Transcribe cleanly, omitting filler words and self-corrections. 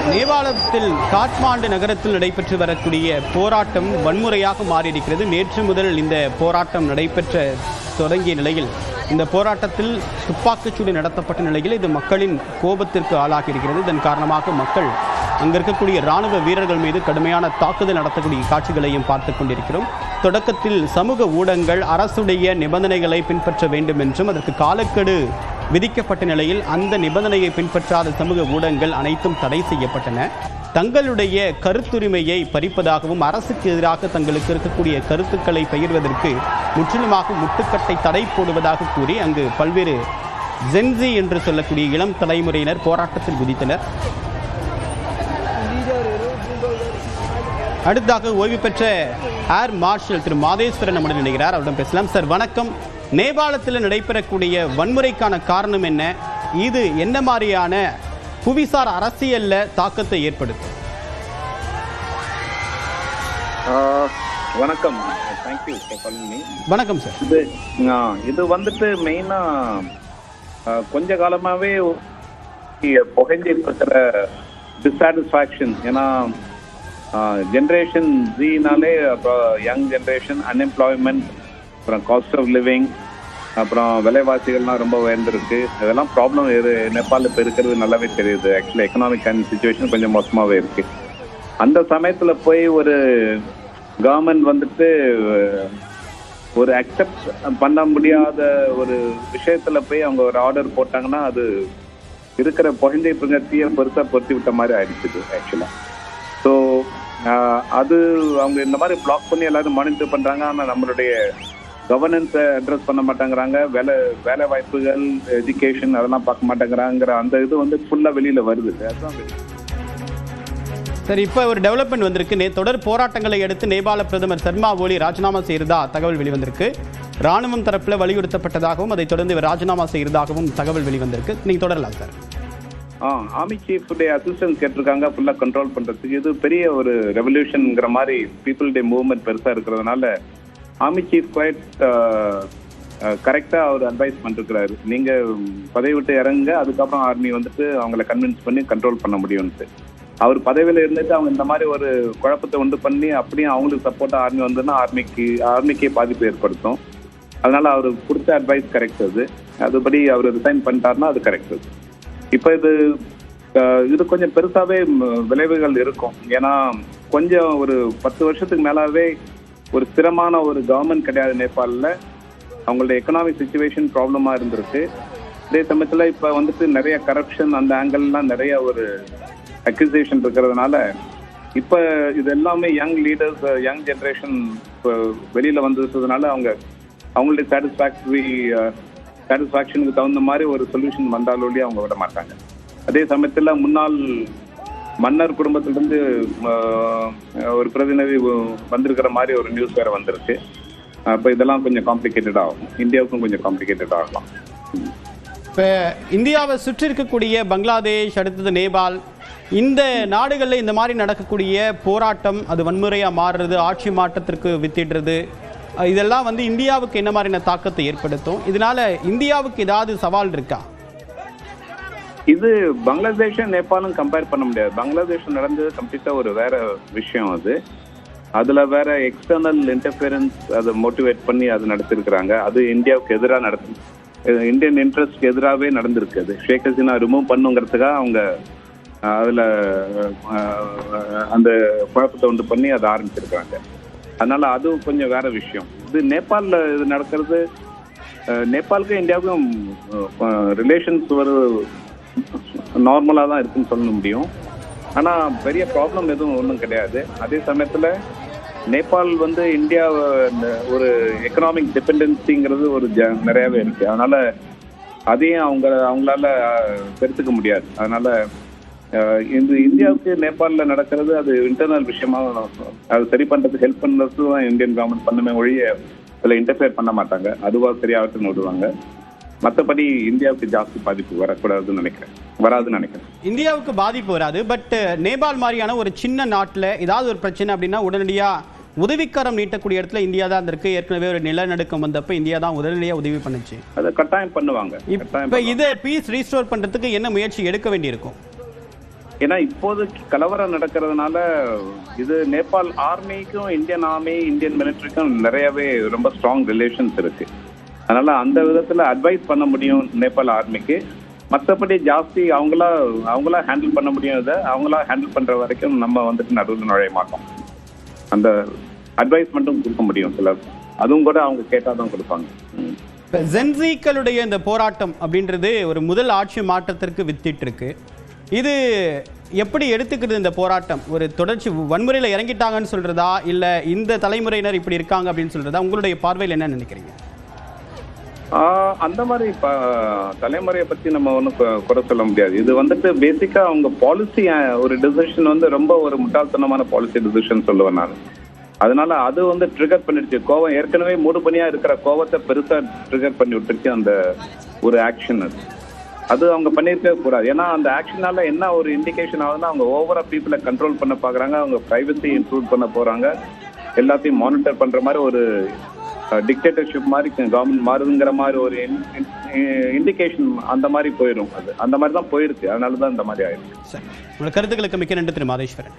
நேபாளத்தில் காட்மாண்டு நகரத்தில் நடைபெற்று வரக்கூடிய போராட்டம் வன்முறையாக மாறியிருக்கிறது. நேற்று முதல் இந்த போராட்டம் நடைபெற்ற தொடங்கிய நிலையில் இந்த போராட்டத்தில் துப்பாக்கிச்சூடு நடத்தப்பட்ட நிலையில் இது மக்களின் கோபத்திற்கு ஆளாகியிருக்கிறது. இதன் காரணமாக மக்கள் அங்கே இருக்கக்கூடிய இராணுவ வீரர்கள் மீது கடுமையான தாக்குதல் நடத்தக்கூடிய காட்சிகளையும் பார்த்து கொண்டிருக்கிறோம். தொடக்கத்தில் சமூக ஊடகங்கள் அரசுடைய நிபந்தனைகளை பின்பற்ற வேண்டும் என்றும் அதற்கு காலக்கெடு விதிக்கப்பட்ட நிலையில் அந்த நிபந்தனையை பின்பற்றாத சமூக ஊடகங்கள் அனைத்தும் தடை செய்யப்பட்டன. தங்களுடைய கருத்துரிமையை பறிப்பதாகவும் அரசுக்கு எதிராக தங்களுக்கு இருக்கக்கூடிய கருத்துக்களை பகிர்வதற்கு முற்றிலுமாக முட்டுக்கட்டை தடை போடுவதாக கூறி அங்கு பல்வேறு ஜென்சி என்று சொல்லக்கூடிய இளம் தலைமுறையினர் போராட்டத்தில் குதித்தனர். அடுத்ததாக ஓய்வு பெற்ற ஏர் மார்ஷல் திரு மாதேஸ்வரன் நம்முடன் நினைக்கிறார். அவரிடம் பேசலாம். சார் வணக்கம். நேபாளத்தில் நடைபெறக்கூடிய வன்முறைக்கான காரணம் என்ன? இது என்ன மாதிரியான புவிசார் அரசியல்ல தாக்கத்தை ஏற்படுத்தும்? வணக்கம். Thank you for calling me. வணக்கம் சார். இது வந்துட்டு மெயினா கொஞ்ச காலமாவே புகைஞ்சிட்டு இருக்கிற டிசாட்டிஸ்ஃபேக்ஷன். ஏன்னா ஜென்ரேஷன் ஜினாலே அப்புறம் யங் ஜென்ரேஷன், அன்எம்ப்ளாய்மெண்ட், அப்புறம் காஸ்ட் ஆஃப் லிவிங், அப்புறம் விலைவாசிகள்லாம் ரொம்ப உயர்ந்திருக்கு. இதெல்லாம் ப்ராப்ளம் நேபாளில் இப்போ இருக்கிறது நல்லாவே தெரியுது. ஆக்சுவலி எக்கனாமிக் சிச்சுவேஷன் கொஞ்சம் மோசமாகவே இருக்கு. அந்த சமயத்தில் போய் ஒரு கவர்மெண்ட் வந்துட்டு ஒரு அக்செப்ட் பண்ண முடியாத ஒரு விஷயத்தில் போய் அவங்க ஒரு ஆர்டர் போட்டாங்கன்னா அது இருக்கிற புகழ்ந்தை பிரங்கத்தியை பெருசாக பொருத்தி விட்ட மாதிரி ஆயிடுச்சு ஆக்சுவலாக. ஸோ அது அவங்க இந்த மாதிரி பிளாக் பண்ணி எல்லாரும் மானிட்டர் பண்ணுறாங்க. ஆனால் நம்மளுடைய கவர்னன்ஸை அட்ரஸ் பண்ண மாட்டேங்கிறாங்க. வேலை வாய்ப்புகள், எஜுகேஷன் அதெல்லாம் பார்க்க மாட்டேங்கிறாங்கிற அந்த இது வந்து ஃபுல்லாக வெளியில் வருது. அதுதான் சரி, இப்போ ஒரு டெவலப்மெண்ட் வந்திருக்கு. தொடர் போராட்டங்களை அடுத்து நேபாள பிரதமர் சர்மா ஒலி ராஜினாமா செய்கிறதா தகவல் வெளிவந்திருக்கு. ராணுவம் தரப்பில் வலியுறுத்தப்பட்டதாகவும் அதை தொடர்ந்து இவர் ராஜினாமா செய்கிறதாகவும் தகவல் வெளிவந்திருக்கு. நீங்கள் தொடரலாம் சார். ஆர்மி சீஃபுடைய அசிஸ்டன்ஸ் கேட்டிருக்காங்க ஃபுல்லாக கண்ட்ரோல் பண்ணுறதுக்கு. இது பெரிய ஒரு ரெவல்யூஷனுங்கிற மாதிரி பீப்புள் டே மூவ்மெண்ட் பெருசாக இருக்கிறதுனால ஆர்மி சீஃப் குவைட் கரெக்டாக அவர் அட்வைஸ் பண்ணிருக்கிறாரு. நீங்கள் பதவி விட்டு இறங்க, அதுக்கப்புறம் ஆர்மி வந்துட்டு அவங்கள கன்வின்ஸ் பண்ணி கண்ட்ரோல் பண்ண முடியும்ட்டு. அவர் பதவியில் இருந்துட்டு அவங்க இந்த மாதிரி ஒரு குழப்பத்தை உண்டு பண்ணி அப்படியே அவங்களுக்கு சப்போர்ட்டாக ஆர்மி வந்ததுன்னா ஆர்மிக்கே பாதிப்பு ஏற்படுத்தும். அதனால அவர் கொடுத்த அட்வைஸ் கரெக்ட். அதுபடி அவர் ரிசைன் பண்ணிட்டாருன்னா அது கரெக்ட். இப்போ இது கொஞ்சம் பெருசாகவே விளைவுகள் இருக்கும். ஏன்னா கொஞ்சம் ஒரு 10 வருஷத்துக்கு மேலாவே ஒரு ஸ்திரமான ஒரு கவர்மெண்ட் கிடையாது நேபாளில். அவங்களோட எக்கனாமிக் சிச்சுவேஷன் ப்ராப்ளமாக இருந்திருக்கு. அதே சமயத்தில் இப்போ வந்துட்டு நிறைய கரப்ஷன், அந்த ஆங்கிள்லாம் நிறைய ஒரு அக்யூசேஷன் இருக்கிறதுனால இப்போ இது எல்லாமே யங் லீடர்ஸ், யங் ஜென்ரேஷன் இப்போ வெளியில் வந்துட்டதுனால அவங்களுடைய சாட்டிஸ்ஃபேக்ஷனுக்கு தகுந்த மாதிரி ஒரு சொல்யூஷன் வந்தாலோடய அவங்க விட மாட்டாங்க. அதே சமயத்தில் முன்னாள் மன்னர் குடும்பத்திலிருந்து ஒரு பிரதிநிதி வந்திருக்கிற மாதிரி ஒரு நியூஸ் வேறு வந்திருக்கு. இப்போ இதெல்லாம் கொஞ்சம் காம்ப்ளிகேட்டட் ஆகும். இந்தியாவுக்கும் கொஞ்சம் காம்ப்ளிகேட்டட் ஆகலாம். இப்போ இந்தியாவை சுற்றி இருக்கக்கூடிய பங்களாதேஷ், அடுத்தது நேபாள், இந்த நாடுகளில் இந்த மாதிரி நடக்கக்கூடிய போராட்டம் அது வன்முறையாக மாறுறது, ஆட்சி மாற்றத்திற்கு வித்திடுறது, இதெல்லாம் வந்து இந்தியாவுக்கு என்ன மாதிரியான தாக்கத்தை ஏற்படுத்தும்? இதனால இந்தியாவுக்கு ஏதாவது சவால் இருக்கா? இது பங்களாதேஷும் நேபாளும் கம்பேர் பண்ண முடியாது. பங்களாதேஷ் நடந்தது கம்ப்ளீட்டா ஒரு வேற விஷயம். அதுல வேற எக்ஸ்டர்னல் இன்டர்ஃபியரன்ஸ் அதை மோட்டிவேட் பண்ணி அது நடத்திருக்கிறாங்க. அது இந்தியாவுக்கு எதிராக இந்தியன் இன்ட்ரெஸ்ட்க்கு எதிராகவே நடந்திருக்கு. அது ஷேக் ஹசீனா ரிமூவ் பண்ணுங்கிறதுக்காக அவங்க அதுல அந்த குழப்பத்தை உண்டு பண்ணி அதை ஆரம்பிச்சிருக்கிறாங்க. அதனால அது கொஞ்சம் வேற விஷயம். இது நேபாளில் இது நடக்கிறது, நேபாளுக்கும் இந்தியாவுக்கும் ரிலேஷன்ஸ் ஒரு நார்மலாக தான் இருக்குன்னு சொல்ல முடியும். ஆனால் பெரிய ப்ராப்ளம் எதுவும் ஒன்றும் கிடையாது. அதே சமயத்தில் நேபாள் வந்து இந்தியா ஒரு எக்கனாமிக் டிபெண்டன்சிங்கிறது ஒரு நிறையாவே இருக்கு. அதனால அதையும் அவங்களால பெருத்துக்க முடியாது. அதனால இந்த இந்தியாவுக்கு நேபாளில் நடக்கிறது அது இன்டர்னல் விஷயமாக அது சரி பண்ணுறதுக்கு ஹெல்ப் பண்ணுறது தான் இந்தியன் கவர்மெண்ட் பண்ணுமே ஒழிய அதில் இன்டர்ஃபியர் பண்ண மாட்டாங்க. அதுவாக சரியாகட்டுன்னு விடுவாங்க. மற்றபடி இந்தியாவுக்கு ஜாஸ்தி பாதிப்பு வராதுன்னு நினைக்கிறேன். இந்தியாவுக்கு பாதிப்பு வராது. பட் நேபாள் மாதிரியான ஒரு சின்ன நாட்டில் ஏதாவது ஒரு பிரச்சனை அப்படின்னா உடனடியாக உதவிக்கரம் நீட்டக்கூடிய இடத்துல இந்தியா தான் இருக்கு. ஏற்கனவே ஒரு நிலநடுக்கம் வந்தப்ப இந்தியா தான் உடனடியாக உதவி பண்ணுச்சு. அதை கட்டாயம் பண்ணுவாங்க. இப்போ இதை பீஸ் ரீஸ்டோர் பண்ணுறதுக்கு என்ன முயற்சி எடுக்க வேண்டியிருக்கும்? ஏன்னா இப்போதைக்கு கலவரம் நடக்கிறதுனால இது நேபாள் ஆர்மிக்கும் இந்தியன் ஆர்மி இந்தியன் மிலிட்டரிக்கும் நிறையவே ரொம்ப ஸ்ட்ராங் ரிலேஷன்ஸ் இருக்கு. அதனால அந்த விதத்துல அட்வைஸ் பண்ண முடியும் நேபாள் ஆர்மிக்கு. மற்றபடி ஜாஸ்தி அவங்களா ஹேண்டில் பண்ண முடியும். இதை அவங்களா ஹேண்டில் பண்ற வரைக்கும் நம்ம வந்துட்டு நடுவில் நுழைய மாட்டோம். அந்த அட்வைஸ் மட்டும் கொடுக்க முடியும் சில, அதுவும் கூட அவங்க கேட்டாதான் கொடுப்பாங்க. ஜென்சிக்களுடைய இந்த போராட்டம் அப்படின்றது ஒரு முதல் ஆட்சி மாற்றத்திற்கு வித்திட்டு இருக்கு. இது எப்படி எடுத்துக்கிறது இந்த போராட்டம்? ஒரு தொடர்ச்சி வன்முறையில் இறங்கிட்டாங்கன்னு சொல்றதா, இல்ல இந்த தலைமுறையினர் இப்படி இருக்காங்க அப்படின்னு சொல்றதா? உங்களுடைய பார்வையில் என்ன நினைக்கிறீங்க? அந்த மாதிரி தலைமுறையை பத்தி நம்ம ஒன்றும் குறை சொல்ல முடியாது. இது வந்துட்டு பேசிக்கா அவங்க பாலிசி ஒரு டிசிஷன் வந்து ரொம்ப ஒரு முட்டாள்தனமான பாலிசி டிசிஷன் சொல்லுவேன் நான். அதனால அது வந்து ட்ரிகர் பண்ணிடுச்சு. கோவம் ஏற்கனவே மூடுபனியா இருக்கிற கோவத்தை பெருசா ட்ரிகர் பண்ணி விட்டுருச்சு அந்த ஒரு ஆக்ஷன். அது அவங்க பண்ணியிருக்கவே கூடாது. ஏன்னா அந்த ஆக்ஷனால என்ன ஒரு இண்டிகேஷன் ஆகுதுன்னா, அவங்க ஓவரா பீப்புளை கண்ட்ரோல் பண்ண பாக்குறாங்க, அவங்க பிரைவசி இம்ப்ரூவ் பண்ண போறாங்க, எல்லாத்தையும் மானிட்டர் பண்ற மாதிரி ஒரு டிக்டேட்டர்ஷிப் மாதிரி கவர்மெண்ட் மாறுதுங்கிற மாதிரி ஒரு இண்டிகேஷன் அந்த மாதிரி போயிடும். அது அந்த மாதிரி தான் போயிருக்கு. அதனால தான் இந்த மாதிரி ஆயிருக்கு. உங்களோட கருத்துக்களுக்கு மிக்க நன்றி திரு மாதேஸ்வரன்.